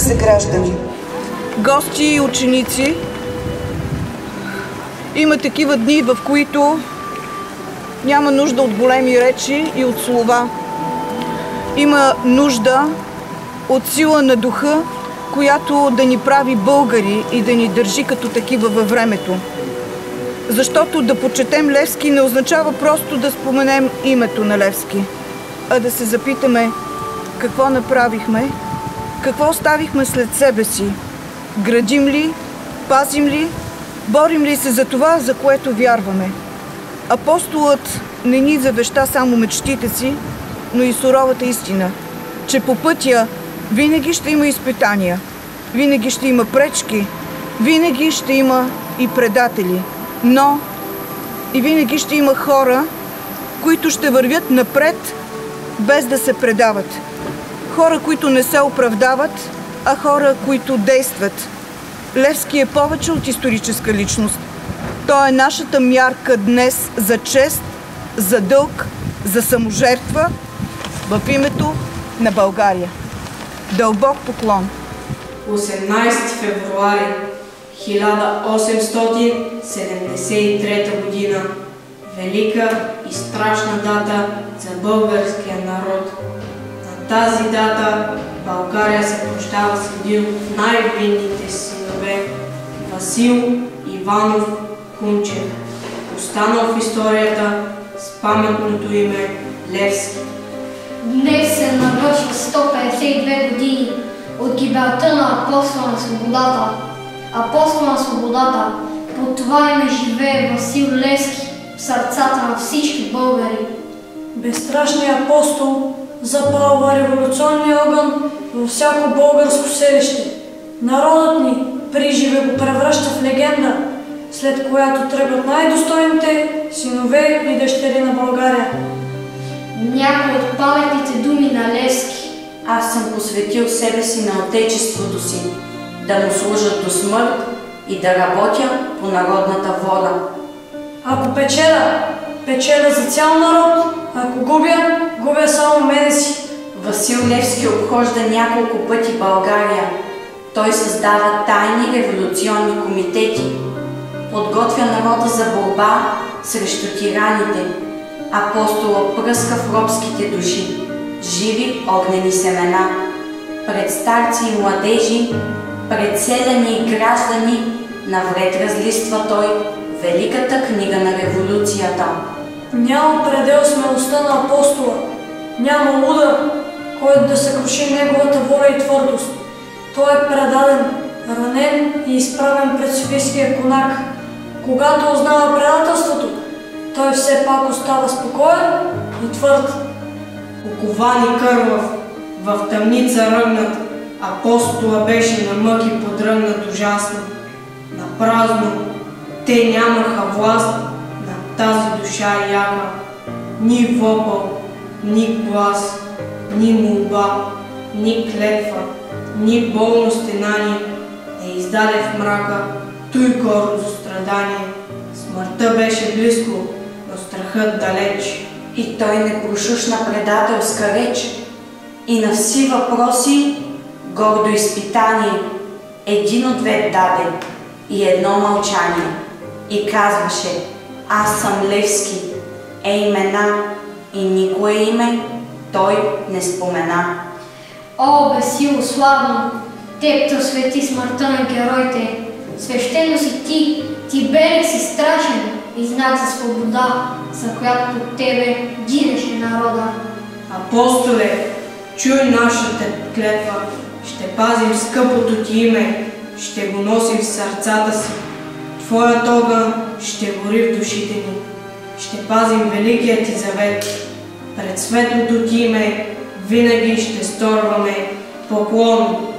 съграждани, гости и ученици, има такива дни, в които няма нужда от големи речи и от слова. Има нужда от сила на духа, която да ни прави българи и да ни държи като такива във времето. Защото да почетем Левски не означава просто да споменем името на Левски, а да се запитаме какво направихме, какво оставихме след себе си, градим ли, пазим ли, борим ли се за това, за което вярваме. Апостолът не ни завеща само мечтите си, но и суровата истина, че по пътя винаги ще има изпитания, винаги ще има пречки, винаги ще има и предатели, но и винаги ще има хора, които ще вървят напред, без да се предават. Хора, които не се оправдават, а хора, които действат. Левски е повече от историческа личност. Той е нашата мярка днес за чест, за дълг, за саможертва в името на България. Дълбок поклон! 18 февруари 1873 година. Велика и страшна дата за българския народ. На тази дата България се прощава с един от най-видните синове – Васил Иванов Кунчев, останал в историята с паметното име Левски. Днес се навършва 152 години от гибелта на Апостола на свободата. Апостола на свободата, под това име живее Васил Левски в сърцата на всички българи. Безстрашният апостол запалва революционния огън във всяко българско селище. Народът ни приживе го превръща в легенда, след която тръгват най-достойните синове и дъщери на България. Някои от паметните думи на Левски. Аз съм посветил себе си на отечеството си, да му служа до смърт и да работя по народната воля. Ако печеля за цял народ, ако губя само мене си. Васил Левски обхожда няколко пъти България. Той създава тайни революционни комитети, подготвя народа за борба срещу тираните. Апостола пръска в робските души живи огнени семена. Пред старци и младежи, пред селяни и граждани, навред разлиства той великата книга на революцията. Няма предел смелостта на апостола, няма удар, който да съкруши неговата воля и твърдост. Той е предаден, ранен и изправен пред Софийския конак. Когато узнава предателството, той все пак остава спокоен и твърд. Окован и кървав, в тъмница ръгнат, апостола беше на мъки подръгнат ужасно. На празно те нямаха власт над тази душа яка. Ни вопъл, ни глас, ни молба, ни клетва, ни болно стенание не издаде в мрака той гордо страдание. Смъртта беше близко, но страхът далеч. И той не прошушна предателска реч и на вси въпроси гордо изпитание. Един ответ даде и едно мълчание. И казваше: аз съм Левски, имена, и никое име той не спомена. О, бесило славно, теб те освети смъртта на героите. Свещено си ти берег си страшен и знак за свобода, за която от тебе гинеше народа. Апостоле, чуй нашата клетва, ще пазим скъпото ти име, ще го носим в сърцата си. Твоят огън ще гори в душите ни, ще пазим великият ти завет. Пред светлото ти име винаги ще сторваме поклон.